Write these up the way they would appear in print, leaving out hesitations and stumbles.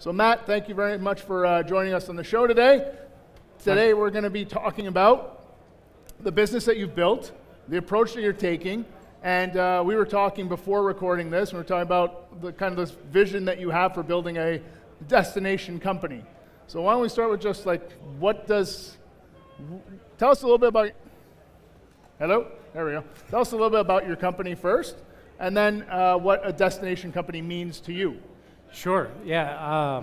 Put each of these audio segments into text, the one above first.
So Matt, thank you very much for joining us on the show today. Today we're going to be talking about the business that you've built, the approach that you're taking, and we were talking before recording this, we were talking about the kind of this vision that you have for building a destination company. So why don't we start with just like, tell us a little bit about, hello? There we go. Tell us a little bit about your company first, and then what a destination company means to you. Sure, yeah.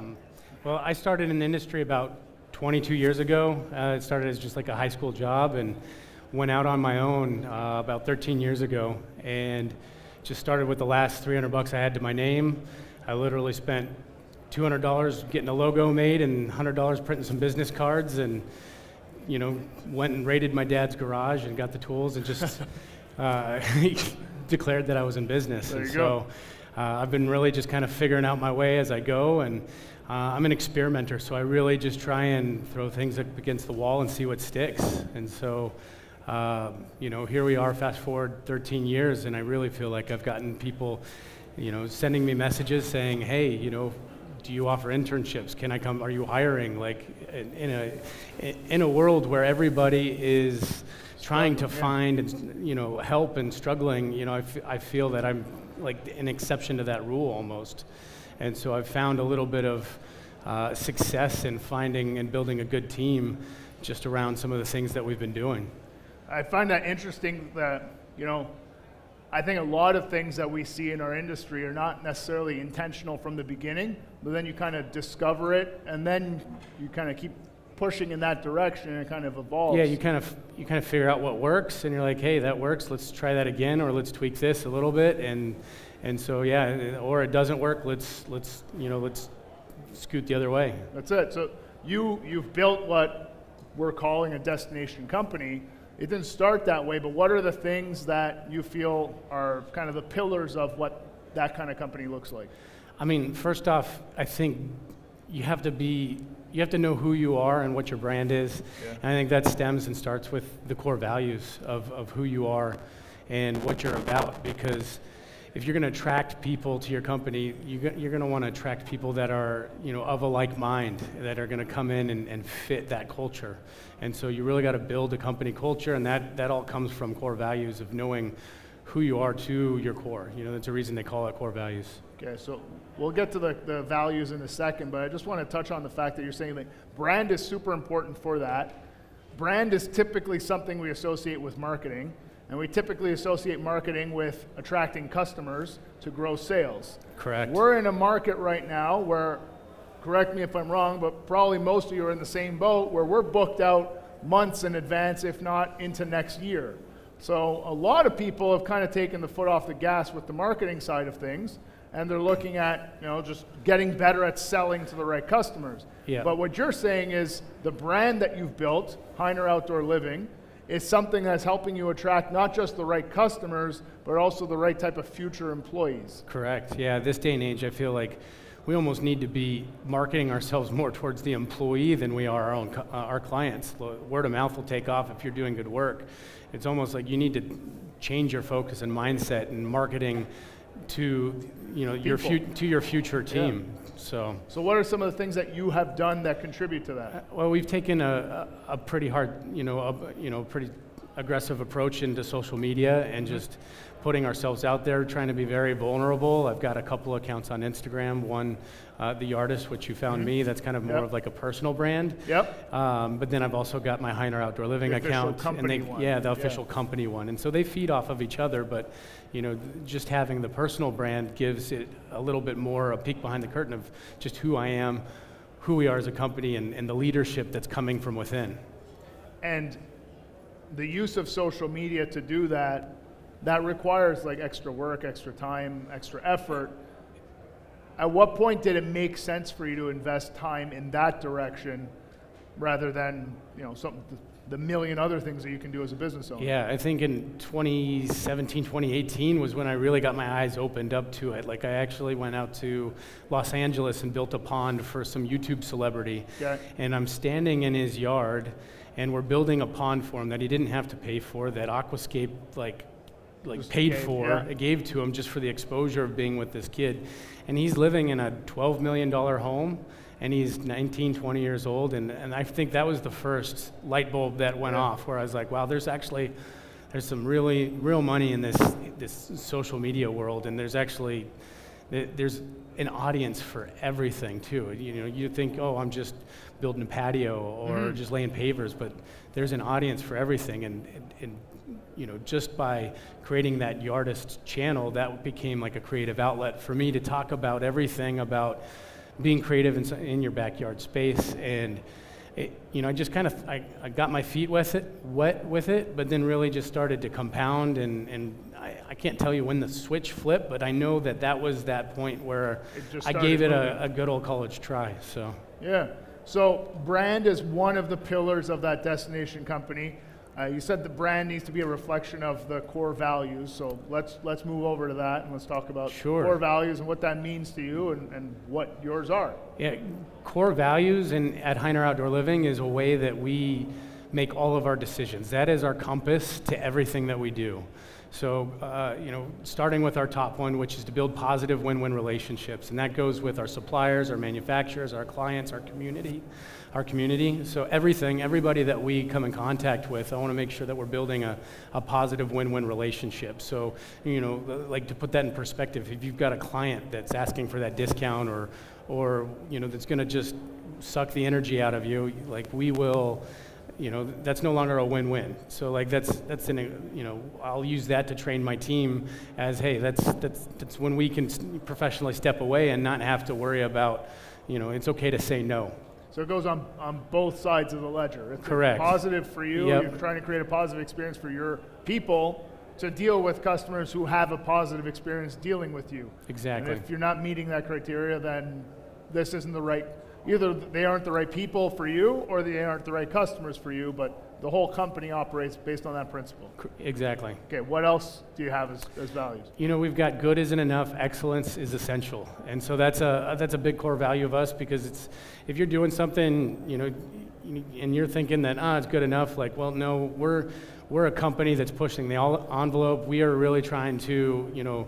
Well, I started in the industry about 22 years ago. It started as just like a high school job and went out on my own about 13 years ago, and just started with the last $300 I had to my name. I literally spent $200 getting a logo made and $100 printing some business cards, and went and raided my dad's garage and got the tools and just declared that I was in business. There you go. I've been really just kind of figuring out my way as I go, and I'm an experimenter, so I really just try and throw things up against the wall and see what sticks. And so, here we are, fast forward 13 years, and I really feel like I've gotten people, sending me messages saying, hey, do you offer internships? Can I come? Are you hiring? Like in a world where everybody is trying to find and help and struggling, I feel that I'm like an exception to that rule almost. And so I've found a little bit of success in finding and building a good team just around some of the things that we've been doing. I find that interesting that, I think a lot of things that we see in our industry are not necessarily intentional from the beginning, but then you kind of discover it, and then you kind of keep pushing in that direction, and it kind of evolves. Yeah, you kind of figure out what works, and you're like, hey, that works. Let's try that again, or let's tweak this a little bit, and so yeah, or it doesn't work. Let's scoot the other way. That's it. So you've built what we're calling a destination company. It didn't start that way, but what are the things that you feel are kind of the pillars of what that kind of company looks like? I mean, first off, I think you have to know who you are and what your brand is. Yeah. And I think that stems and starts with the core values of who you are and what you're about, because if you're going to attract people to your company, you're going to want to attract people that are, of a like mind, that are going to come in and fit that culture. And so you really got to build a company culture, and that all comes from core values of knowing who you are to your core. That's a reason they call it core values. Okay, so we'll get to the values in a second, but I just want to touch on the fact that you're saying that brand is super important for that. Brand is typically something we associate with marketing. And we typically associate marketing with attracting customers to grow sales. Correct. We're in a market right now where, correct me if I'm wrong, but probably most of you are in the same boat, where we're booked out months in advance, if not into next year. So a lot of people have kind of taken the foot off the gas with the marketing side of things, and they're looking at just getting better at selling to the right customers. Yeah. But what you're saying is the brand that you've built, Heiner Outdoor Living, is something that's helping you attract not just the right customers, but also the right type of future employees. Correct. Yeah, this day and age, I feel like we almost need to be marketing ourselves more towards the employee than we are our clients. Word of mouth will take off if you're doing good work. It's almost like you need to change your focus and mindset and marketing to your future team. Yeah. So what are some of the things that you have done that contribute to that? Well, we've taken a pretty hard, pretty aggressive approach into social media and just putting ourselves out there, trying to be very vulnerable. I've got a couple accounts on Instagram. One, The Artist, which you found me. That's kind of more of like a personal brand. Yep. But then I've also got my Heiner Outdoor Living account. The official company one. And so they feed off of each other, but just having the personal brand gives it a little bit more a peek behind the curtain of just who I am, who we are as a company, and the leadership that's coming from within. And the use of social media to do that requires like extra work, extra time, extra effort. At what point did it make sense for you to invest time in that direction rather than the million other things that you can do as a business owner? Yeah, I think in 2017, 2018 was when I really got my eyes opened up to it. Like I actually went out to Los Angeles and built a pond for some YouTube celebrity. Okay. And I'm standing in his yard and we're building a pond for him that he didn't have to pay for, that Aquascape like paid for. Yeah. It gave to him just for the exposure of being with this kid. And he's living in a $12 million home, and he's 19, 20 years old. And I think that was the first light bulb that went off, where I was like, wow, there's some really real money in this social media world, and there's an audience for everything too. You know, you think, oh, I'm just building a patio or just laying pavers, but there's an audience for everything. And you know, just by creating that Yardist channel, that became like a creative outlet for me to talk about everything about being creative in your backyard space. And you know, I just kind of, I got my feet wet with it, but then really just started to compound, and I can't tell you when the switch flipped, but I know that was that point where I gave it a good old college try, so. Yeah, so brand is one of the pillars of that destination company. You said the brand needs to be a reflection of the core values, so let's move over to that and let's talk about core values and what that means to you and what yours are. Yeah, core values at Heiner Outdoor Living is a way that we make all of our decisions. That is our compass to everything that we do. So, you know, starting with our top one, which is to build positive win-win relationships, and that goes with our suppliers, our manufacturers, our clients, our community. So everybody that we come in contact with, I want to make sure that we're building a positive win-win relationship. So, you know, like to put that in perspective, if you've got a client that's asking for that discount or you know, that's going to just suck the energy out of you, like we will. You know, that's no longer a win-win. So like that's you know, I'll use that to train my team as, hey, that's when we can professionally step away and not have to worry about, you know, it's okay to say no. So it goes on both sides of the ledger. It's correct. Positive for you. Yep. You're trying to create a positive experience for your people to deal with customers who have a positive experience dealing with you. Exactly. And if you're not meeting that criteria, then this isn't the right. Either they aren't the right people for you or they aren't the right customers for you, but the whole company operates based on that principle. Exactly. Okay, what else do you have as values? You know, we've got good isn't enough, excellence is essential. And so that's a big core value of us, because if you're doing something, you know, and you're thinking that, it's good enough, like, well, no, we're a company that's pushing the envelope. We are really trying to, you know,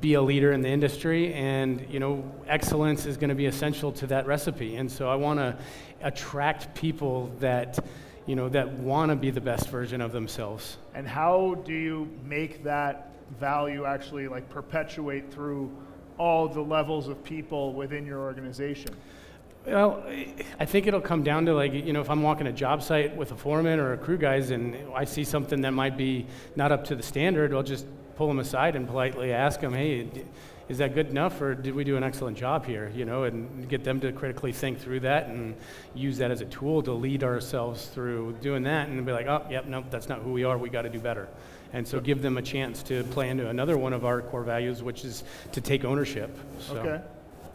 be a leader in the industry, and you know, excellence is going to be essential to that recipe. And so I want to attract people that, you know, that want to be the best version of themselves. And how do you make that value actually like perpetuate through all the levels of people within your organization? Well, I think it'll come down to, like, you know, if I'm walking a job site with a foreman or a crew guys and I see something that might be not up to the standard, I'll just pull them aside and politely ask them, hey, is that good enough, or did we do an excellent job here? You know, and get them to critically think through that and use that as a tool to lead ourselves through doing that, and be like, oh, yep, nope, that's not who we are, we got to do better. And so give them a chance to play into another one of our core values, which is to take ownership. So. Okay.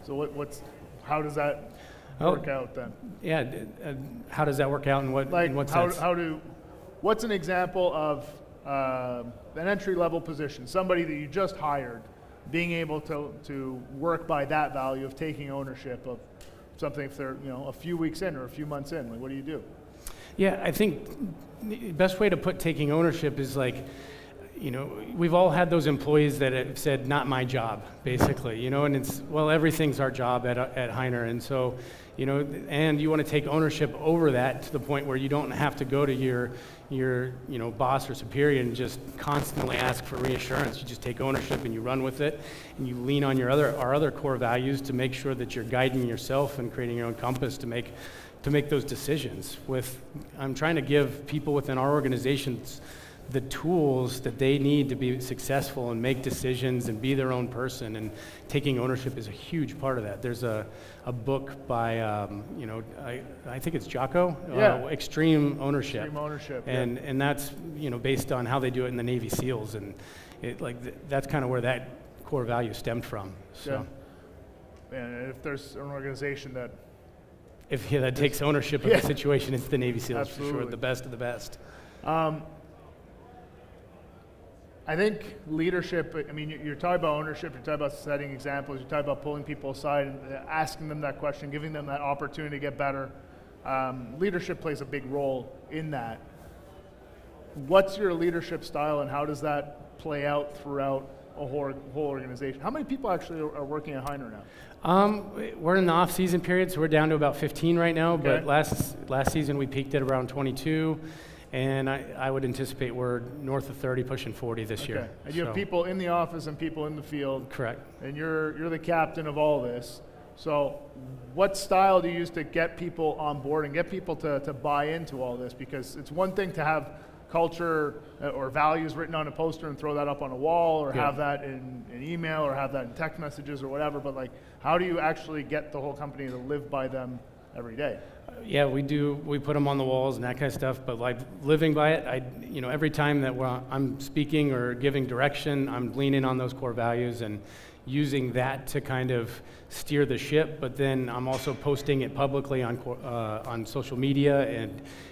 So how does that work out then? Yeah, how does that work out in what sense? What's an example of an entry-level position, somebody that you just hired, being able to work by that value of taking ownership of something if they're, you know, a few weeks in or a few months in? Like, what do you do? Yeah, I think the best way to put taking ownership is like, you know, we've all had those employees that have said, not my job, basically, you know, and it's, well, everything's our job at Heiner, and so, you know, and you want to take ownership over that to the point where you don't have to go to your you know, boss or superior and just constantly ask for reassurance. You just take ownership and you run with it, and you lean on our other core values to make sure that you're guiding yourself and creating your own compass to make those decisions. I'm trying to give people within our organizations the tools that they need to be successful and make decisions and be their own person, and taking ownership is a huge part of that. There's a book by, you know, I think it's Jocko, Extreme Ownership. Extreme Ownership, and that's, you know, based on how they do it in the Navy SEALs, and that's kind of where that core value stemmed from. So. Yeah. And if there's an organization that takes ownership of the situation, it's the Navy SEALs. Absolutely. For sure, the best of the best. I think leadership, I mean, you're talking about ownership, you're talking about setting examples, you're talking about pulling people aside and asking them that question, giving them that opportunity to get better. Leadership plays a big role in that. What's your leadership style, and how does that play out throughout a whole organization. How many people actually are working at Heiner now? We're in the off-season period, so we're down to about 15 right now. Okay. But last season we peaked at around 22, and I would anticipate we're north of 30, pushing 40 this year. And you have people in the office and people in the field. Correct. And you're the captain of all this. So what style do you use to get people on board and get people to buy into all this? Because it's one thing to have culture or values written on a poster and throw that up on a wall, or have that in an email, or have that in text messages or whatever, but like, how do you actually get the whole company to live by them every day? Yeah, we do. We put them on the walls and that kind of stuff. But like living by it, every time that I'm speaking or giving direction, I'm leaning on those core values and using that to kind of steer the ship. But then I'm also posting it publicly on social media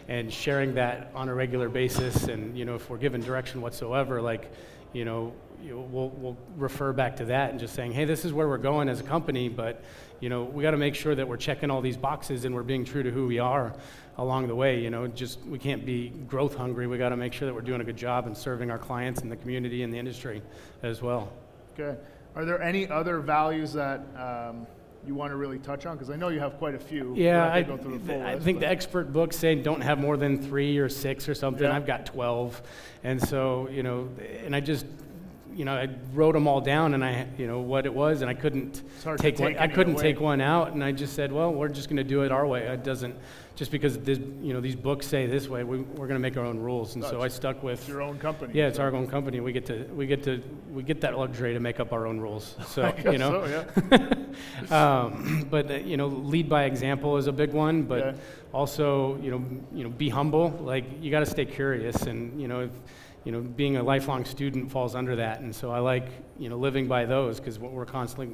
and sharing that on a regular basis. And if we're given direction whatsoever, like we'll refer back to that and just saying, hey, this is where we're going as a company, but we got to make sure that we're checking all these boxes and we're being true to who we are along the way. We can't be growth hungry. We got to make sure that we're doing a good job and serving our clients and the community and the industry as well. Okay. Are there any other values that you want to really touch on? Because I know you have quite a few. Yeah, I think the expert books say don't have more than 3 or 6 or something. Yeah. I've got 12, and so and I just I wrote them all down, and what it was, and I couldn't take one out, and I just said, well, we're just going to do it our way. It doesn't just because these books say this way. We're going to make our own rules, and so I stuck with your own company. Yeah, it's our own company. We get that luxury to make up our own rules. So but lead by example is a big one, but also be humble. Like you got to stay curious, and being a lifelong student falls under that, and so I like living by those, because we're constantly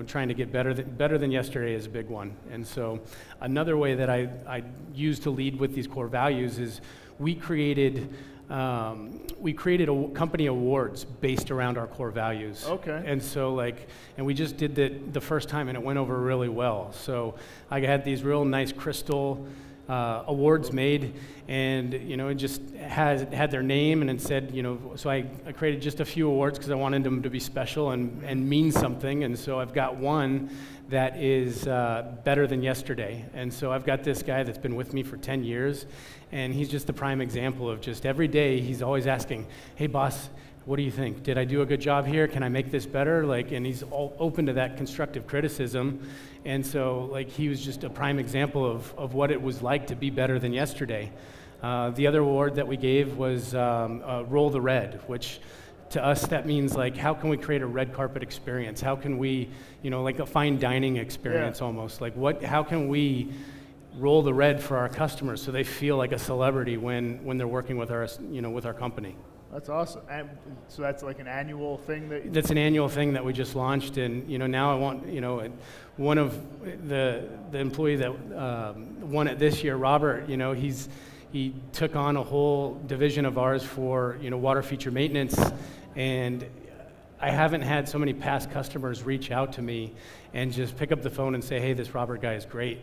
trying to get better than yesterday is a big one. And so another way that I use to lead with these core values is we created a company awards based around our core values. Okay. And so and we just did that the first time, and it went over really well. So I had these real nice crystal awards made, and it just had their name, and it said, so I created just a few awards because I wanted them to be special and mean something. And so I've got one that is better than yesterday. And so I've got this guy that's been with me for 10 years, and he's just the prime example of just every day he's always asking, hey boss, what do you think? Did I do a good job here? Can I make this better? And he's all open to that constructive criticism. And so he was just a prime example of what it was like to be better than yesterday. The other award that we gave was Roll the Red, which to us that means how can we create a red carpet experience? How can we, a fine dining experience almost? How can we roll the red for our customers so they feel like a celebrity when they're working with our company? That's awesome. And so that's an annual thing That's an annual thing that we just launched, and now I want one of the employee that won it this year, Robert. He took on a whole division of ours for water feature maintenance, and I haven't had so many past customers reach out to me and just pick up the phone and say, hey, this Robert guy is great.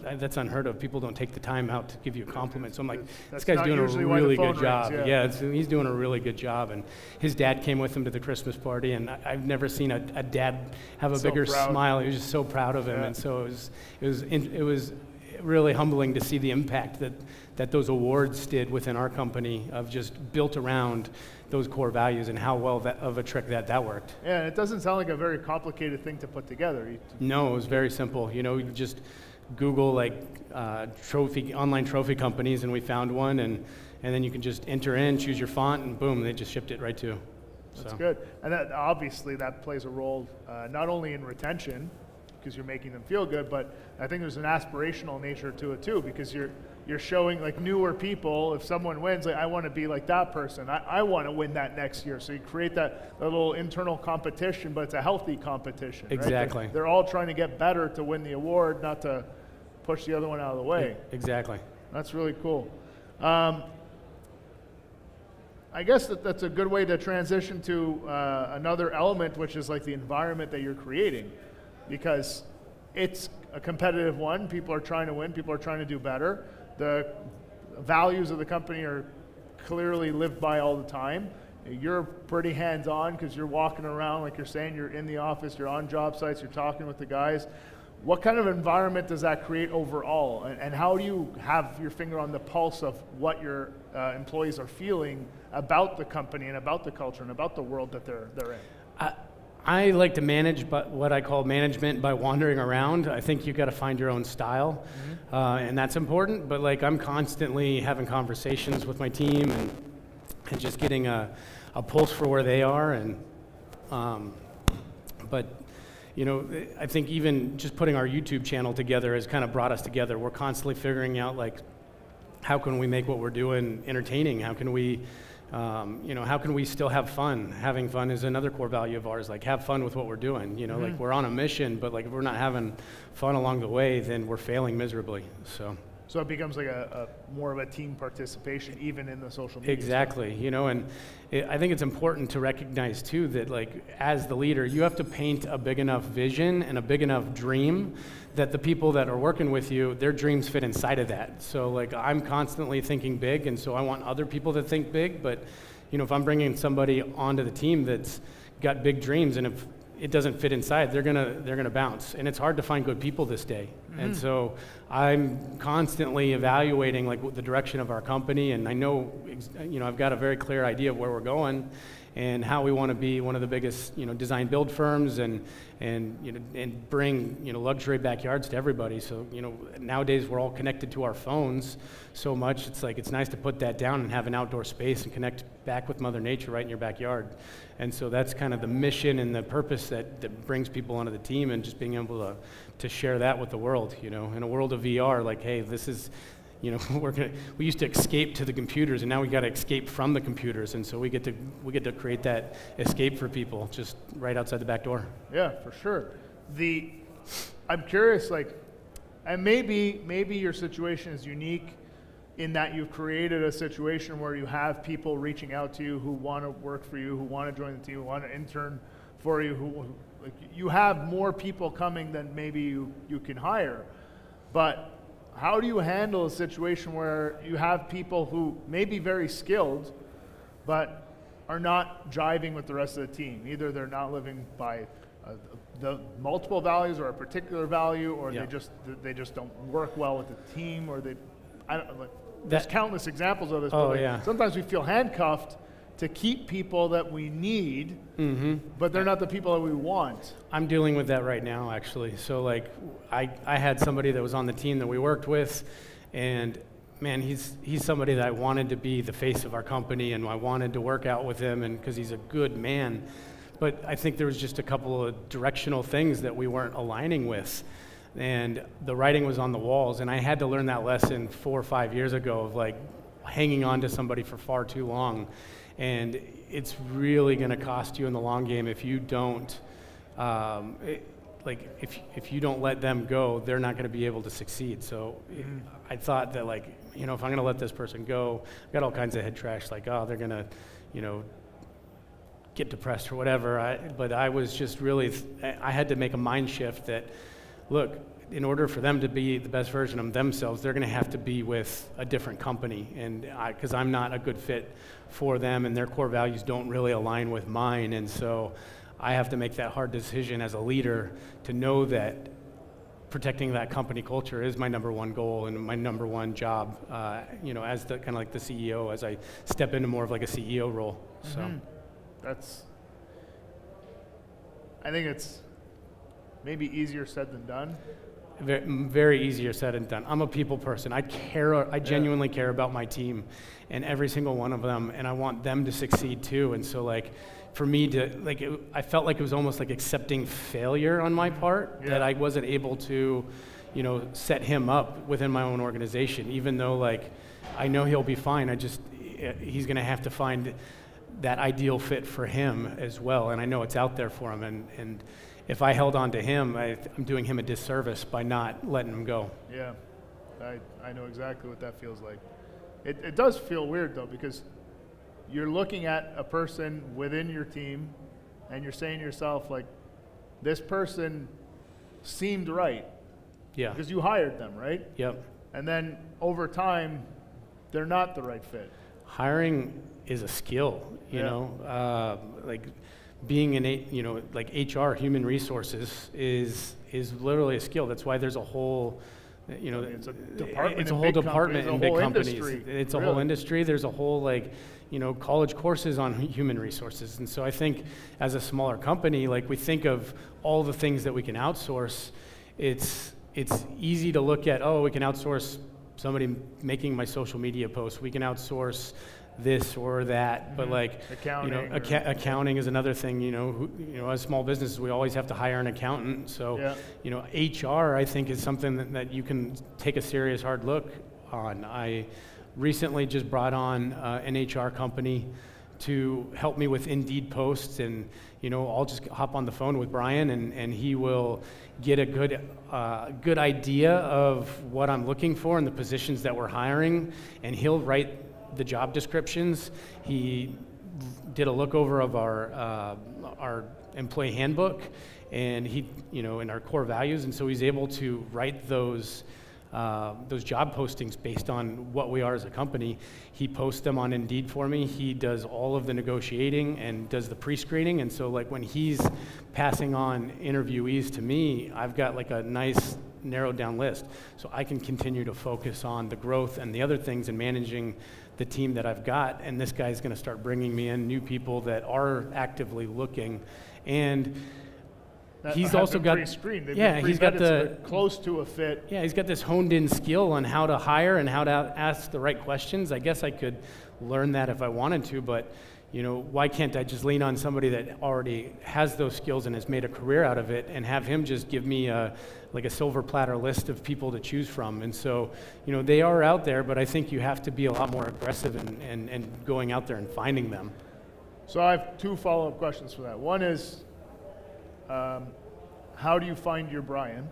That's unheard of. People don't take the time out to give you a compliment. So I'm like, this guy's doing a really good job. He's doing a really good job. And his dad came with him to the Christmas party, and I've never seen a dad have a bigger smile. He was just so proud of him. And so it was really humbling to see the impact that those awards did within our company, of just built around those core values, and how well of a trick that worked. Yeah, and it doesn't sound like a very complicated thing to put together. No, it was very simple. You just Google online trophy companies, and we found one, and then you can just enter in, choose your font, and boom, they just shipped it right to. That's good. And obviously that plays a role not only in retention, because you're making them feel good, but I think there's an aspirational nature to it too, because you're showing newer people, if someone wins, I want to be like that person. I want to win that next year. So you create that little internal competition, but it's a healthy competition. Exactly. Right? They're all trying to get better to win the award, not to push the other one out of the way. Exactly. That's really cool. I guess that's a good way to transition to another element, which is the environment that you're creating, because it's a competitive one. People are trying to win. People are trying to do better. The values of the company are clearly lived by all the time, You're pretty hands-on because you're walking around, like you're saying, you're in the office, you're on job sites, you're talking with the guys. What kind of environment does that create overall? And how do you have your finger on the pulse of what your employees are feeling about the company and about the culture and about the world that they're in? I like to manage what I call management by wandering around. I think you got to find your own style, and that's important. But like, I'm constantly having conversations with my team and just getting a pulse for where they are. And but you know, I think even just putting our YouTube channel together has kind of brought us together. We're constantly figuring out, like, how can we make what we're doing entertaining? How can we, you know, how can we still have fun? Having fun is another core value of ours. Like, have fun with what we're doing. You know, like, we're on a mission, but like, if we're not having fun along the way, then we're failing miserably. So it becomes like a more of a team participation, even in the social media. Exactly, you know, and I think it's important to recognize too that, like, as the leader, you have to paint a big enough vision and a big enough dream that the people that are working with you, their dreams fit inside of that. So like, I'm constantly thinking big, and so I want other people to think big, but you know, if I'm bringing somebody onto the team that's got big dreams, and if it doesn't fit inside, they're gonna bounce, and it's hard to find good people this day. And so I'm constantly evaluating, like, the direction of our company, and I know, you know, I've got a very clear idea of where we're going and how we want to be one of the biggest, you know, design build firms, and you know, and bring, you know, luxury backyards to everybody. So, you know, nowadays we're all connected to our phones so much. It's like, it's nice to put that down and have an outdoor space and connect back with Mother Nature right in your backyard. And so that's kind of the mission and the purpose that brings people onto the team, and just being able to share that with the world. You know, in a world of VR, like, hey, this is, you know, we used to escape to the computers, and now we got to escape from the computers, and so we get to create that escape for people just right outside the back door. Yeah, for sure. I'm curious, like, and maybe your situation is unique in that you've created a situation where you have people reaching out to you who want to work for you, who want to join the team, who want to intern for you, who like, you have more people coming than maybe you can hire. But how do you handle a situation where you have people who may be very skilled, but are not jiving with the rest of the team? Either they're not living by the multiple values or a particular value, or they just don't work well with the team, or there's countless examples of this. But sometimes we feel handcuffed to keep people that we need, but they're not the people that we want. I'm dealing with that right now, actually. So like, I had somebody that was on the team that we worked with, and man, he's somebody that I wanted to be the face of our company, and I wanted to work out with him, and because he's a good man. But I think there was just a couple of directional things that we weren't aligning with, and the writing was on the walls, and I had to learn that lesson 4 or 5 years ago of like hanging on to somebody for far too long. And it's really going to cost you in the long game if you don't, if you don't let them go, they're not going to be able to succeed. So I thought that, like, you know, if I'm going to let this person go, I've got all kinds of head trash, like, oh, they're going to, you know, get depressed or whatever. But I was just really, I had to make a mind shift that, look, in order for them to be the best version of themselves, they're going to have to be with a different company, and because I'm not a good fit for them, and their core values don't really align with mine, and so I have to make that hard decision as a leader to know that protecting that company culture is my #1 goal and my #1 job. You know, as the kind of like the CEO, as I step into more of like a CEO role. So I think it's maybe easier said than done. Very easier said than done. I'm a people person. I genuinely care about my team and every single one of them, and I want them to succeed too. And so, like, for me to, like, I felt like it was almost like accepting failure on my part, that I wasn't able to, you know, set him up within my own organization, even though, like, I know he'll be fine. He's going to have to find that ideal fit for him as well, and I know it's out there for him, and if I held on to him, I'm doing him a disservice by not letting him go. Yeah, I know exactly what that feels like. It does feel weird, though, because you're looking at a person within your team, and you're saying to yourself, like, this person seemed right. Yeah. Because you hired them, right? Yep. And then over time, they're not the right fit. Hiring is a skill, you know, like being like HR, human resources is literally a skill. That's why there's a whole, it's a department. It's a whole department in big companies. It's a whole industry. There's a whole college courses on human resources. And so I think as a smaller company, like we think of all the things that we can outsource. It's easy to look at, oh, we can outsource somebody making my social media posts. We can outsource this or that, but like accounting, accounting is another thing. As small businesses, we always have to hire an accountant. So, HR I think is something that you can take a serious hard look on. I recently just brought on an HR company to help me with Indeed posts, and I'll just hop on the phone with Brian, and he will get a good idea of what I'm looking for and the positions that we're hiring, and he'll write the job descriptions. He did a look over of our employee handbook, and he, in our core values, and so he's able to write those job postings based on what we are as a company. He posts them on Indeed for me. He does all of the negotiating and does the pre-screening, and so like when he's passing on interviewees to me, I've got like a nice narrowed down list, so I can continue to focus on the growth and the other things and managing the team that I've got. And this guy's going to start bringing me in new people that are actively looking, and he's also got he's got close to a fit. Yeah, he's got this honed in skill on how to hire and how to ask the right questions. I guess I could learn that if I wanted to, but why can't I just lean on somebody that already has those skills and has made a career out of it, and have him just give me a silver platter list of people to choose from? And so, they are out there, but I think you have to be a lot more aggressive and going out there and finding them. So I have two follow-up questions for that. One is, how do you find your Brian?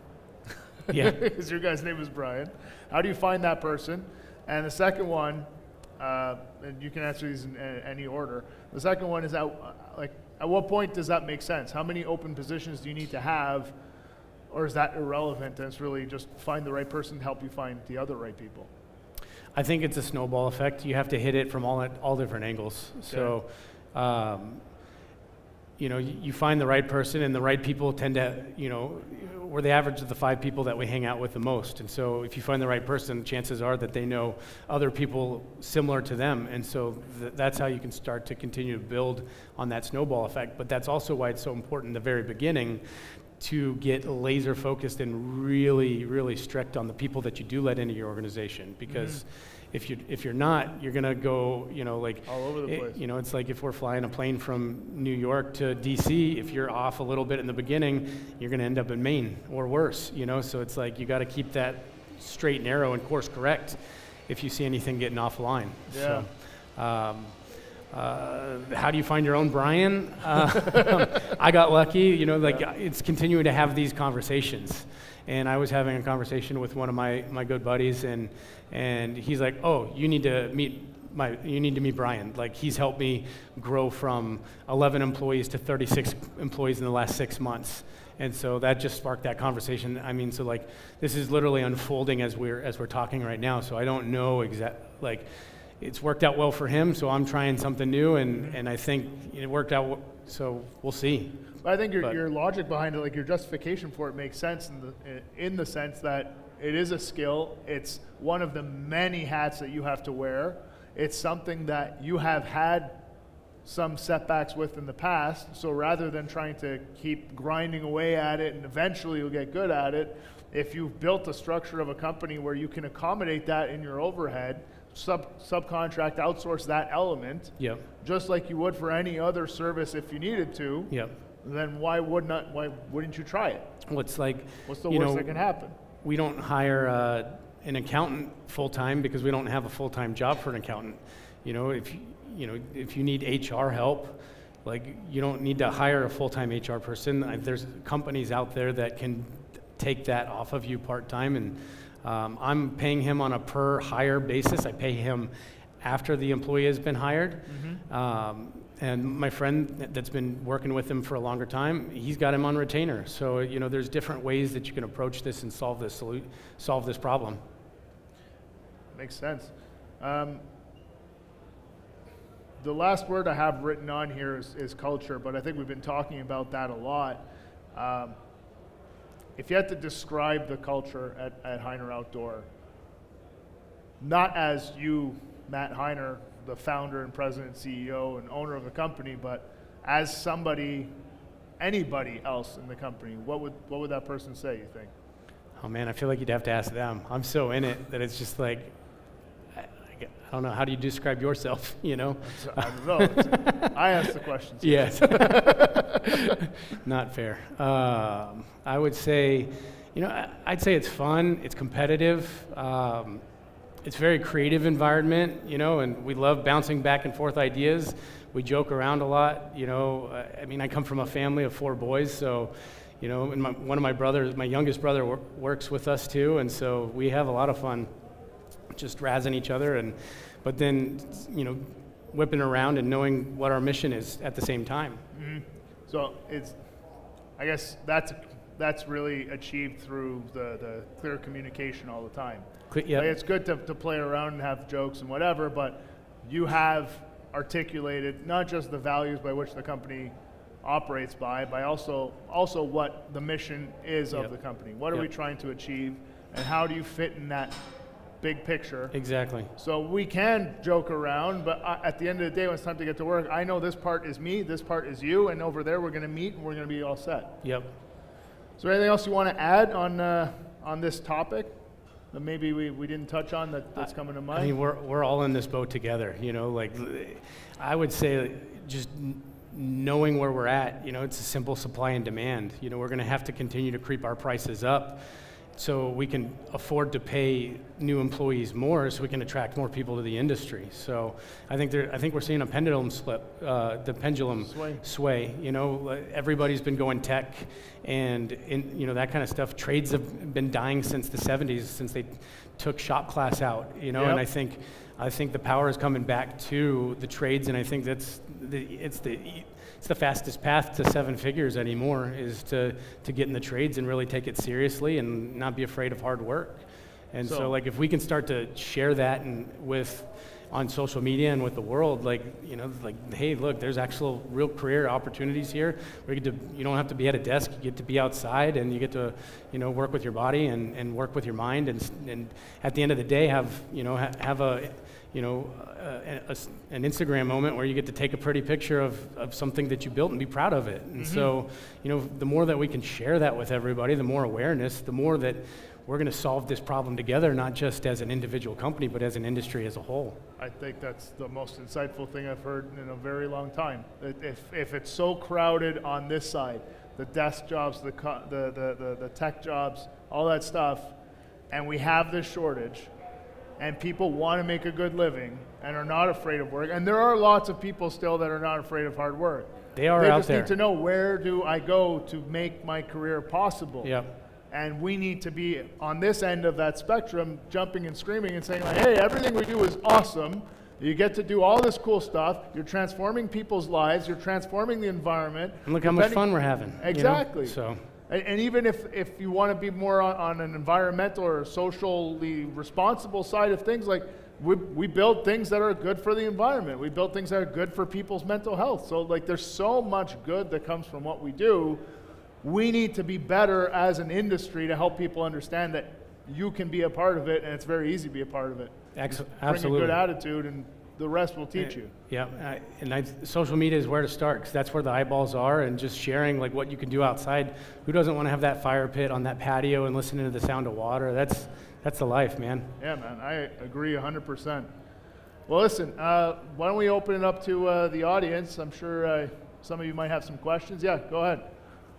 Yeah. Because your guy's name is Brian. How do you find that person? And the second one, and you can answer these in any order. The second one is, at what point does that make sense? How many open positions do you need to have, or is that irrelevant and it's really just find the right person to help you find the other right people? I think it's a snowball effect. You have to hit it from all different angles. So, you find the right person, and the right people tend to, we're the average of the 5 people that we hang out with the most. And so if you find the right person, chances are that they know other people similar to them. And so that's how you can start to continue to build on that snowball effect. But that's also why it's so important in the very beginning to get laser focused and really, really strict on the people that you do let into your organization. Because if you're not, you're gonna go, all over the place. It's like if we're flying a plane from New York to DC, if you're off a little bit in the beginning, you're gonna end up in Maine or worse, So it's like you gotta keep that straight, narrow, and course correct if you see anything getting offline. Yeah. So, how do you find your own Brian? I got lucky, it's continuing to have these conversations. And I was having a conversation with one of my good buddies, and he's like, oh, you need to meet Brian. Like, he's helped me grow from 11 employees to 36 employees in the last 6 months. And so that just sparked that conversation. I mean, so like, this is literally unfolding as we're talking right now. So I don't know it's worked out well for him, so I'm trying something new, and I think it worked out, so we'll see. I think your logic behind it, your justification for it makes sense in the sense that it is a skill. It's one of the many hats that you have to wear. It's something that you have had some setbacks with in the past, so rather than trying to keep grinding away at it and eventually you'll get good at it, if you've built a structure of a company where you can accommodate that in your overhead, subcontract, outsource that element, just like you would for any other service if you needed to, then why wouldn't you try it? What's the worst that can happen? We don't hire an accountant full-time because we don't have a full-time job for an accountant. If you need HR help, you don't need to hire a full-time HR person. There's companies out there that can take that off of you part-time, and I'm paying him on a per hire basis. I pay him after the employee has been hired. And my friend that's been working with him for a longer time, he's got him on retainer. So, there's different ways that you can approach this and solve this problem. the last word I have written on here is culture, but I think we've been talking about that a lot. If you had to describe the culture at Heiner Outdoor, not as you, Matt Heiner, the founder and president, CEO, and owner of the company, but as somebody, anybody else in the company, what would that person say, you think? Oh man, I feel like you'd have to ask them. I'm so in it that it's just like, I don't know, how do you describe yourself, you know? I don't know. I asked the questions. Yes. Not fair. I would say, you know, I'd say it's fun, it's competitive, it's a very creative environment, you know, and we love bouncing back and forth ideas. We joke around a lot, you know. I mean, I come from a family of 4 boys, so, you know, and one of my brothers, my youngest brother works with us too, and so we have a lot of fun just razzing each other, but then, you know, whipping around and knowing what our mission is at the same time. Mm-hmm. So I guess that's really achieved through the clear communication all the time. Yep. Like, it's good to play around and have jokes and whatever, but you have articulated not just the values by which the company operates by also what the mission is of the company. What are we trying to achieve, and how do you fit in that big picture? Exactly. So we can joke around, but at the end of the day, when it's time to get to work, I know this part is me, this part is you, and over there we're going to meet and we're going to be all set. Yep. Is there anything else you want to add on this topic that maybe we didn't touch on that's coming to mind? I mean, we're all in this boat together, you know. Like, I would say just knowing where we're at, you know, it's a simple supply and demand. You know, we're going to have to continue to creep our prices up so we can afford to pay new employees more, so we can attract more people to the industry. So I think we're seeing a pendulum the pendulum sway. You know, everybody's been going tech, and you know, that kind of stuff. Trades have been dying since the 70s, since they took shop class out. You know, and I think the power is coming back to the trades, and I think it's the fastest path to 7 figures anymore, is to get in the trades and really take it seriously and not be afraid of hard work. And so like, if we can start to share that on social media and with the world, like, you know, like, hey, look, there's actual real career opportunities here. You don't have to be at a desk, you get to be outside, and you get to, you know, work with your body and work with your mind, and at the end of the day have a, you know, an Instagram moment where you get to take a pretty picture of something that you built and be proud of it. And so, you know, the more that we can share that with everybody, the more awareness, the more that we're going to solve this problem together, not just as an individual company, but as an industry as a whole. I think that's the most insightful thing I've heard in a very long time. If it's so crowded on this side, the desk jobs, the tech jobs, all that stuff, and we have this shortage, and people want to make a good living and are not afraid of work, and there are lots of people still that are not afraid of hard work. They are out there. They just need to know, where do I go to make my career possible? Yep. And we need to be on this end of that spectrum, jumping and screaming and saying, like, hey, everything we do is awesome. You get to do all this cool stuff. You're transforming people's lives. You're transforming the environment. And look how much fun we're having. Exactly. You know? So. And even if you want to be more on an environmental or socially responsible side of things, like, we build things that are good for the environment. We build things that are good for people's mental health. So, like, there's so much good that comes from what we do. We need to be better as an industry to help people understand that you can be a part of it, and it's very easy to be a part of it. Absolutely. Bring a good attitude, and the rest will teach you. Yeah, social media is where to start, because that's where the eyeballs are, and just sharing like what you can do outside. Who doesn't want to have that fire pit on that patio and listening to the sound of water? That's the life, man. Yeah, man, I agree 100%. Well, listen, why don't we open it up to the audience? I'm sure some of you might have some questions. Yeah, go ahead.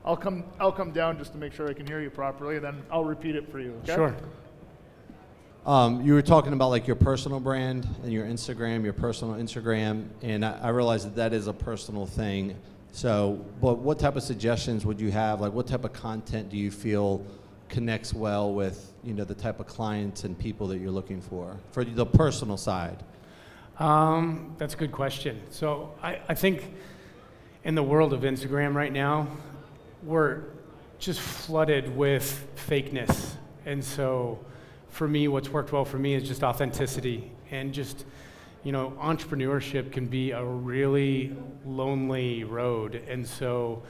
I'll come down just to make sure I can hear you properly, and then I'll repeat it for you. Okay? Sure. You were talking about like your personal brand and your Instagram, your personal Instagram, and I realize that is a personal thing. So, but what type of suggestions would you have? Like, what type of content do you feel connects well with, you know, the type of clients and people that you're looking for the personal side? That's a good question. So I think in the world of Instagram right now, we're just flooded with fakeness. And so for me, what's worked well for me is just authenticity, and just, you know, entrepreneurship can be a really lonely road. And so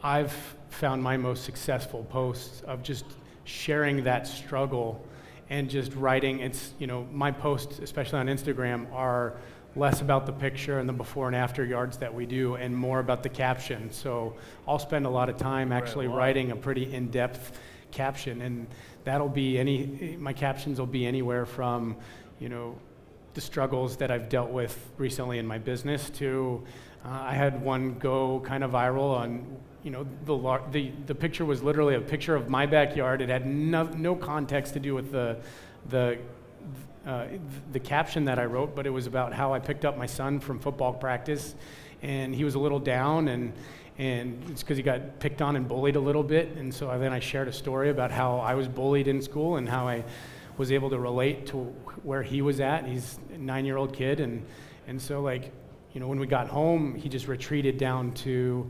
I've found my most successful posts of just sharing that struggle and just writing. It's, you know, my posts, especially on Instagram, are less about the picture and the before and after yards that we do and more about the caption. So I'll spend a lot of time actually writing a pretty in-depth caption, and that'll be my captions will be anywhere from, you know, the struggles that I've dealt with recently in my business to, I had one go kind of viral on, you know, the picture was literally a picture of my backyard. It had no context to do with the caption that I wrote, but it was about how I picked up my son from football practice, and he was a little down, and it's because he got picked on and bullied a little bit, and so then I shared a story about how I was bullied in school and how I was able to relate to where he was at. He's a 9-year-old kid, and so, like, you know, when we got home, he just retreated down to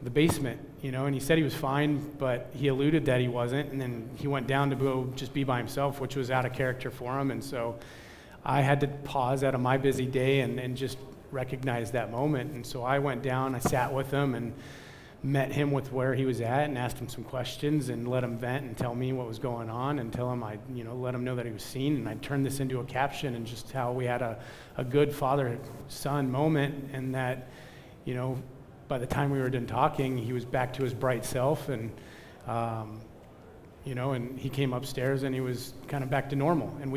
the basement, you know, and he said he was fine, but he alluded that he wasn't, and then he went down to go just be by himself, which was out of character for him. And so I had to pause out of my busy day and just recognize that moment. And so I went down, I sat with him and met him with where he was at and asked him some questions and let him vent and tell me what was going on and tell him let him know that he was seen. And I turned this into a caption and just how we had a good father-son moment, and that, you know, by the time we were done talking, he was back to his bright self, and you know, and he came upstairs and he was kind of back to normal. And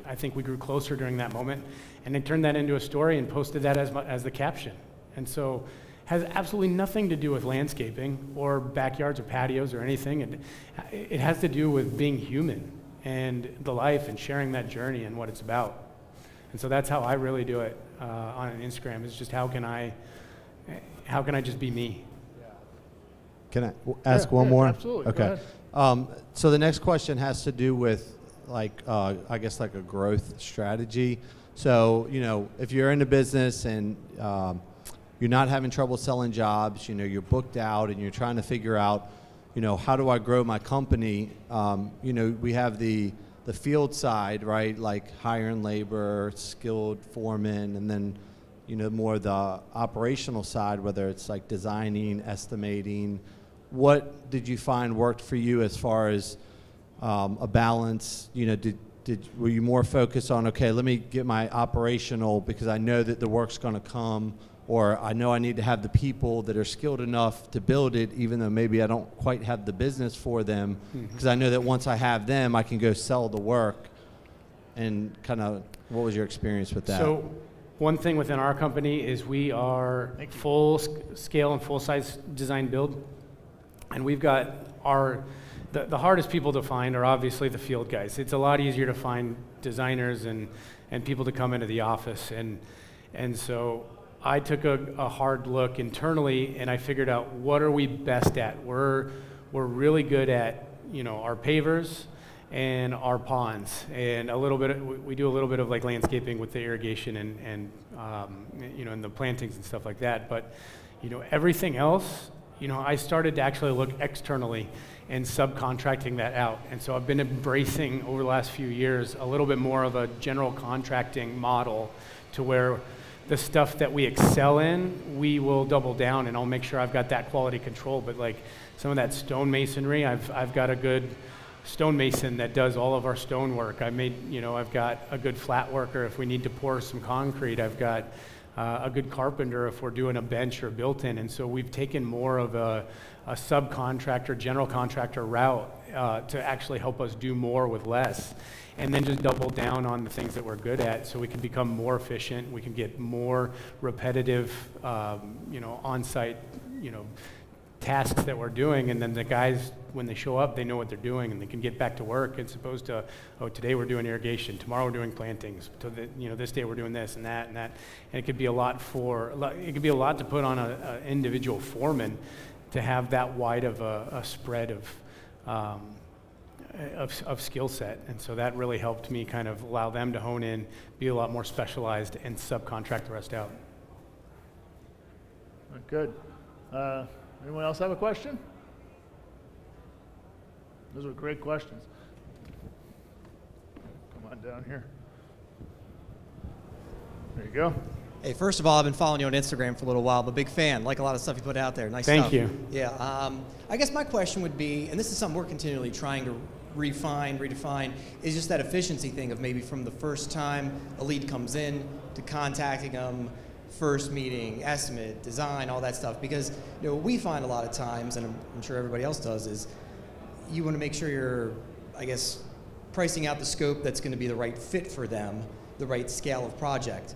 I think we grew closer during that moment, and I turned that into a story and posted that as the caption. And so, has absolutely nothing to do with landscaping or backyards or patios or anything. It has to do with being human and the life and sharing that journey and what it's about. And so that's how I really do it on Instagram. Is just how can I just be me? Can I ask one more? Absolutely. Okay. So the next question has to do with, like, I guess, like a growth strategy. So, you know, if you're in the business and you're not having trouble selling jobs, you know, you're booked out and you're trying to figure out, you know, how do I grow my company? You know, we have the field side, right? Like hiring labor, skilled foremen, and then, you know, more the operational side, whether it's like designing, estimating. What did you find worked for you as far as a balance? You know, were you more focused on, okay, let me get my operational because I know that the work's going to come, or I know I need to have the people that are skilled enough to build it, even though maybe I don't quite have the business for them, because I know that once I have them, I can go sell the work. And kind of, what was your experience with that? So one thing within our company is we are full scale and full size design build, and we've got the hardest people to find are obviously the field guys. It's a lot easier to find designers and people to come into the office, and so I took a hard look internally, and I figured out what are we best at. We're really good at, you know, our pavers and our ponds, and a little bit. We do a little bit of like landscaping with the irrigation and you know, and the plantings and stuff like that. But, you know, everything else, you know, I started to actually look externally and subcontracting that out. And so I've been embracing over the last few years a little bit more of a general contracting model, to where the stuff that we excel in, we will double down, and I'll make sure I've got that quality control. But like some of that stone masonry, I've got a good stonemason that does all of our stone work. I've got a good flat worker if we need to pour some concrete. I've got a good carpenter if we're doing a bench or built-in. And so we've taken more of a subcontractor, general contractor route to actually help us do more with less, and then just double down on the things that we're good at, so we can become more efficient. We can get more repetitive, you know, on-site, you know, tasks that we're doing, and then the guys, when they show up, they know what they're doing, and they can get back to work, as opposed to, oh, today we're doing irrigation, tomorrow we're doing plantings, you know, this day we're doing this and that and that. And it could be a lot to put on an individual foreman to have that wide of a spread of skill set. And so that really helped me kind of allow them to hone in, be a lot more specialized, and subcontract the rest out. Good. Anyone else have a question? Those are great questions. Come on down here. There you go. Hey, first of all, I've been following you on Instagram for a little while, but big fan. Like a lot of stuff you put out there. Nice stuff. Thank you. Yeah. I guess my question would be, and this is something we're continually trying to refine, redefine, is just that efficiency thing of maybe from the first time a lead comes in to contacting them, first meeting, estimate, design, all that stuff. Because what we find a lot of times, and I'm sure everybody else does, is you want to make sure you're, I guess, pricing out the scope that's going to be the right fit for them, the right scale of project.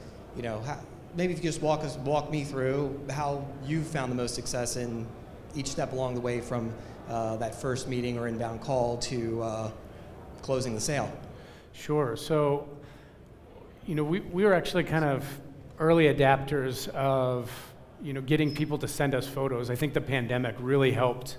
Maybe if you just walk me through how you found the most success in each step along the way from that first meeting or inbound call to closing the sale. Sure. So, we were actually kind of early adapters of, getting people to send us photos. I think the pandemic really helped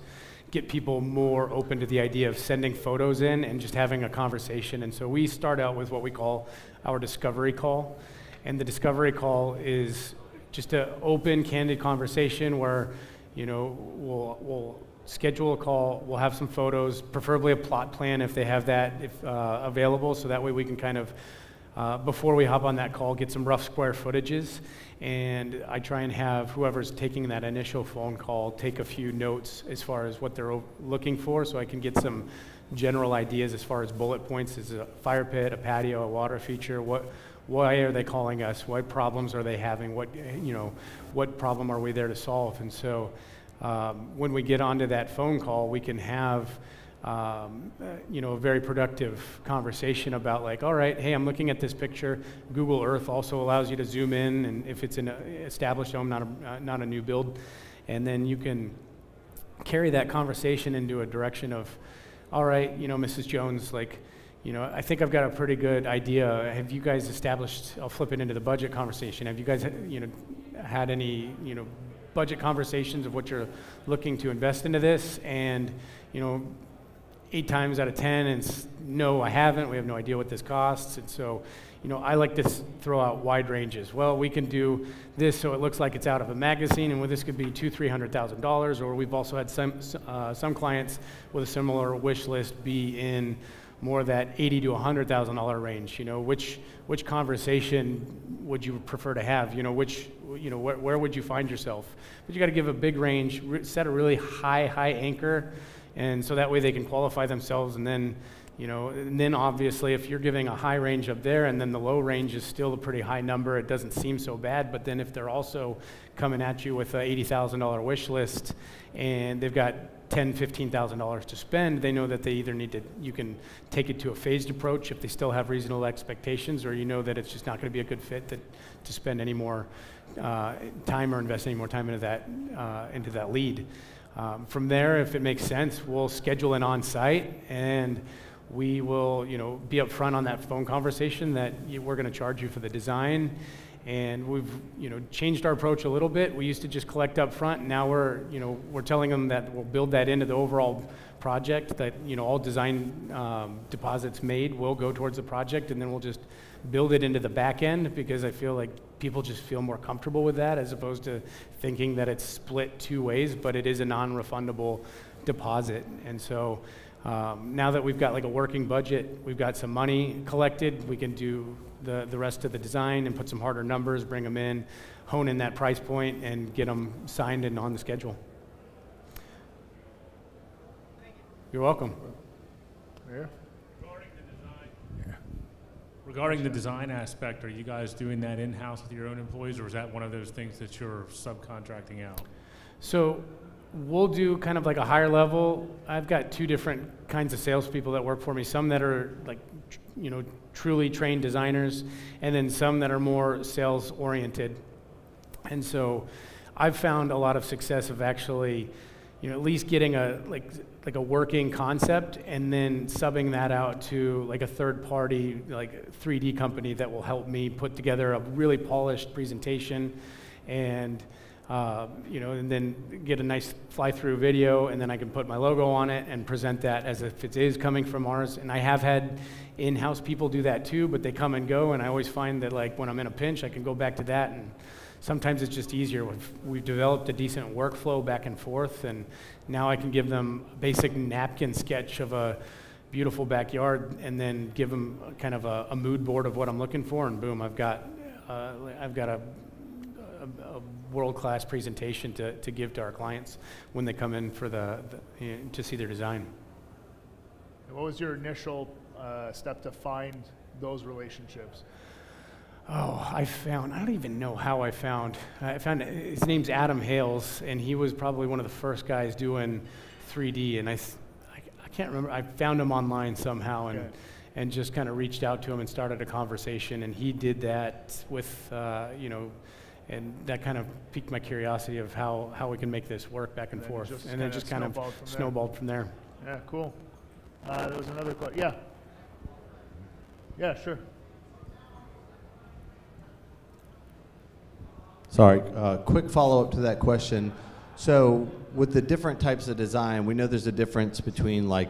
get people more open to the idea of sending photos in and just having a conversation. And so we start out with what we call our discovery call. And the discovery call is just an open, candid conversation where, we'll schedule a call, we'll have some photos, preferably a plot plan if they have that available, so that way we can kind of, before we hop on that call, get some rough square footages. And I try and have whoever's taking that initial phone call take a few notes as far as what they're looking for, so I can get some general ideas as far as bullet points. Is it a fire pit, a patio, a water feature? Why are they calling us? What problems are they having? What problem are we there to solve? And so when we get onto that phone call, we can have a very productive conversation about like, all right, hey, I'm looking at this picture. Google Earth also allows you to zoom in, and if it's an established home, not a new build. And then you can carry that conversation into a direction of, all right, Mrs. Jones, like, I think I've got a pretty good idea. Have you guys established, I'll flip it into the budget conversation. Have you guys, had any, budget conversations of what you're looking to invest into this? And, 8 times out of 10, it's no, I haven't. We have no idea what this costs. And so, I like to throw out wide ranges. Well, we can do this so it looks like it's out of a magazine, and this could be $200,000-$300,000. Or we've also had some clients with a similar wish list be in more that $80,000 to $100,000 range. Which conversation would you prefer to have? Where would you find yourself? But you got to give a big range, set a really high anchor, and so that way they can qualify themselves. And then obviously if you're giving a high range up there, and then the low range is still a pretty high number, it doesn't seem so bad. But then if they're also coming at you with a $80,000 wish list, and they've got $10,000, $15,000 to spend, they know that they either you can take it to a phased approach if they still have reasonable expectations, or that it's just not going to be a good fit to spend any more time or invest any more time into that lead. From there, if it makes sense, we'll schedule an on-site, and we will be upfront on that phone conversation that we're going to charge you for the design. And we've changed our approach a little bit. We used to just collect up front, and now we're telling them that we'll build that into the overall project, that all design deposits made will go towards the project, and then we'll just build it into the back end, because I feel like people just feel more comfortable with that, as opposed to thinking that it's split 2 ways, but it is a non-refundable deposit. And so now that we've got like a working budget, we've got some money collected, we can do the rest of the design and put some harder numbers, bring them in, hone in that price point, and get them signed and on the schedule. You're welcome. Yeah. Regarding the design aspect, are you guys doing that in-house with your own employees, or is that one of those things that you're subcontracting out? So we'll do kind of like a higher level. I've got 2 different kinds of salespeople that work for me. Some that are like, truly trained designers, and then some that are more sales oriented. And so I've found a lot of success of actually, at least getting a like a working concept, and then subbing that out to like a third party, like 3D company that will help me put together a really polished presentation, and and then get a nice fly-through video, and then I can put my logo on it and present that as if it is coming from ours. And I have had in-house people do that too, but they come and go, and I always find that like when I'm in a pinch, I can go back to that, and sometimes it's just easier. We've developed a decent workflow back and forth, and now I can give them a basic napkin sketch of a beautiful backyard, and then give them kind of a mood board of what I'm looking for, and boom, I've got I've got a world-class presentation to give to our clients when they come in for to see their design. What was your initial step to find those relationships? Oh, I don't even know how I found his name's Adam Hales, and he was probably one of the first guys doing 3D, and I can't remember, I found him online somehow, and just kind of reached out to him and started a conversation, and he did that with, and that kind of piqued my curiosity of how we can make this work back and forth, and then just kind of snowballed from there. Yeah, cool. There was another question. Yeah. Yeah, sure. Sorry, quick follow-up to that question. So with the different types of design, we know there's a difference between like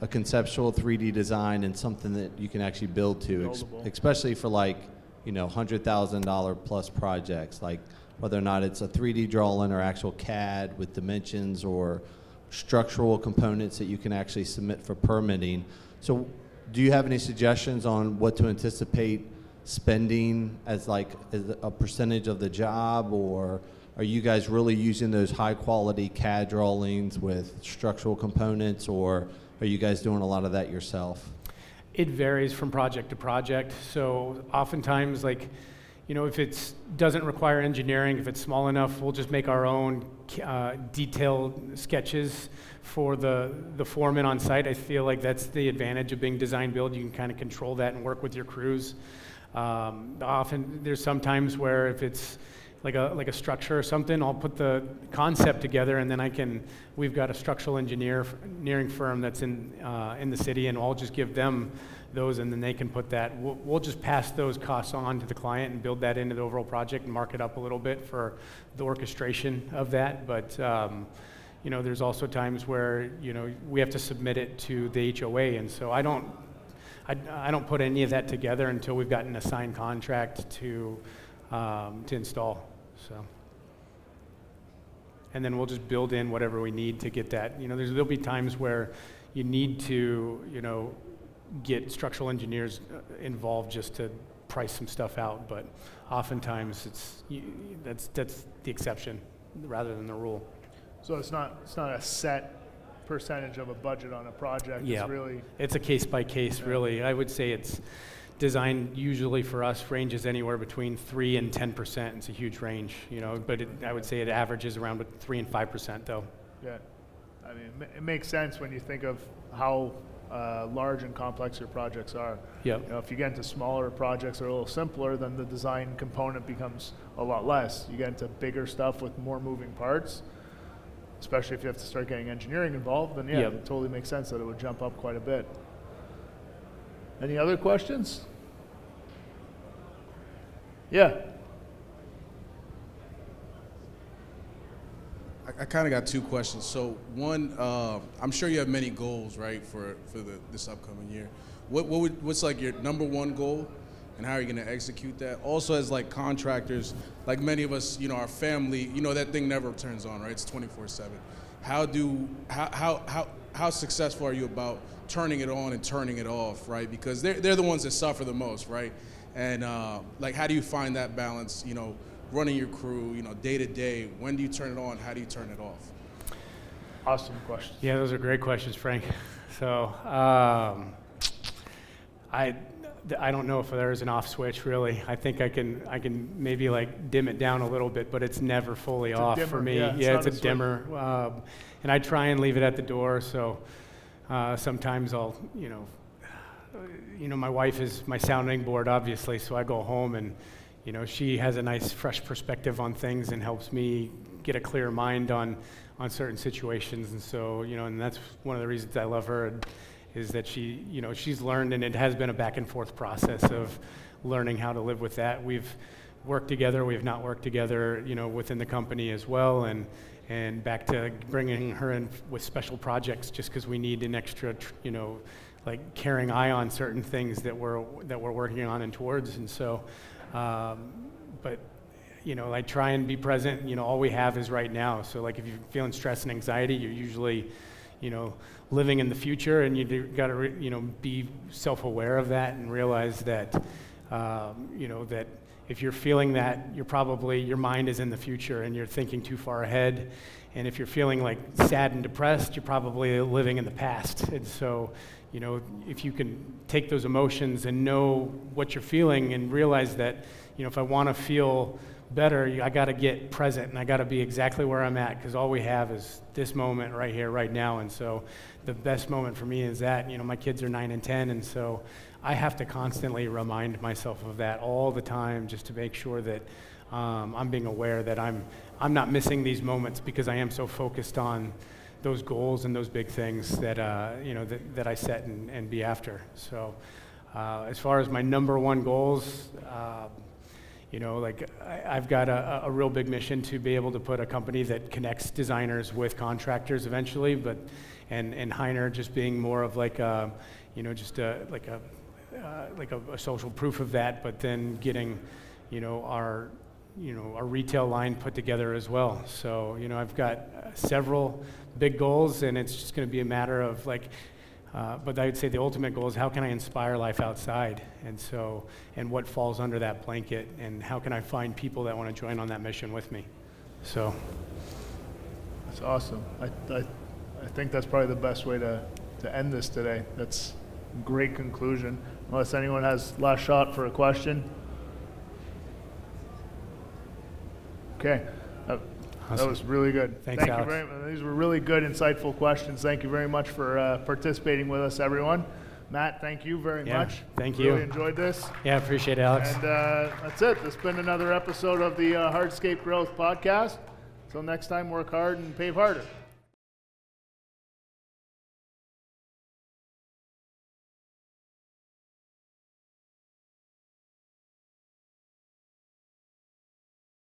a conceptual 3D design and something that you can actually build to, especially for like, $100,000 plus projects, like whether or not it's a 3D drawing or actual CAD with dimensions or structural components that you can actually submit for permitting. So do you have any suggestions on what to anticipate spending as a percentage of the job, or are you guys really using those high quality CAD drawings with structural components, or are you guys doing a lot of that yourself? It varies from project to project. So oftentimes, if it doesn't require engineering, if it's small enough, we'll just make our own detailed sketches for the foreman on site. I feel like that's the advantage of being design build. You can kind of control that and work with your crews. Often there's some times where if it's like a structure or something, I'll put the concept together, and then we've got a structural engineering firm that's in the city, and I'll just give them those, and then they can put that. We'll just pass those costs on to the client and build that into the overall project and mark it up a little bit for the orchestration of that. But there's also times where we have to submit it to the HOA, and so I don't put any of that together until we've gotten a signed contract to install. So, and then we'll just build in whatever we need to get that. There'll be times where you need to, get structural engineers involved just to price some stuff out. But oftentimes that's the exception rather than the rule. So it's not a set percentage of a budget on a project. Yeah, it's a case by case, really. I would say it's design usually for us ranges anywhere between 3 and 10%. It's a huge range, but I would say it averages around 3 and 5% though. Yeah, I mean, it makes sense when you think of how large and complex your projects are. Yep. If you get into smaller projects that are a little simpler, then the design component becomes a lot less. You get into bigger stuff with more moving parts, especially if you have to start getting engineering involved, then yeah, it totally makes sense that it would jump up quite a bit. Any other questions? Yeah. I kind of got two questions. So one, I'm sure you have many goals, right, for this upcoming year. What's like your number one goal, and how are you going to execute that? Also, as like contractors, like many of us, our family, that thing never turns on, right? It's 24/7. How successful are you about turning it on and turning it off, right? Because they're the ones that suffer the most, right? And like, how do you find that balance, running your crew, day to day? When do you turn it on? How do you turn it off? Awesome questions. Yeah, those are great questions, Frank. So I don't know if there's an off switch, really. I think I can maybe like dim it down a little bit, but it's never fully off for me. Yeah, it's a dimmer. And I try and leave it at the door, so sometimes I'll, my wife is my sounding board, obviously, so I go home and, she has a nice fresh perspective on things and helps me get a clear mind on certain situations. And so, and that's one of the reasons I love her, is that she's learned, and it has been a back and forth process of learning how to live with that. We've worked together, we've not worked together, within the company as well, and back to bringing her in with special projects just because we need an extra, like caring eye on certain things that we're working on and towards. And so, but I try and be present. All we have is right now. So like if you're feeling stress and anxiety, you're usually, living in the future, and you got to, be self-aware of that and realize that, that if you're feeling that, you're probably, your mind is in the future and you're thinking too far ahead. And if you're feeling like sad and depressed, you're probably living in the past. And so, you know, if you can take those emotions and know what you're feeling and realize that, you know, if I want to feel better, I got to get present and I got to be exactly where I'm at, because all we have is this moment right here, right now. And so the best moment for me is that, you know, my kids are 9 and 10, and so I have to constantly remind myself of that all the time, just to make sure that I'm being aware that I'm not missing these moments, because I am so focused on those goals and those big things that you know, that I set and be after. So as far as my number one goals, you know, like I've got a real big mission to be able to put a company that connects designers with contractors eventually, but and Heiner just being more of like a, you know, just like a social proof of that, but then getting, you know, our retail line put together as well. So, you know, I've got several big goals, and it's just going to be a matter of like, but I would say the ultimate goal is how can I inspire life outside, and so, and what falls under that blanket, and how can I find people that want to join on that mission with me. So that's awesome. I think that's probably the best way to end this today. That's a great conclusion. Unless anyone has last shot for a question. Okay. That was really good. Thanks, Alex. You very much. These were really good, insightful questions. Thank you very much for participating with us, everyone. Matt, thank you very much. Thank you. Really enjoyed this. Yeah, appreciate it, Alex. And that's it. This has been another episode of the Hardscape Growth Podcast. Until next time, work hard and pave harder.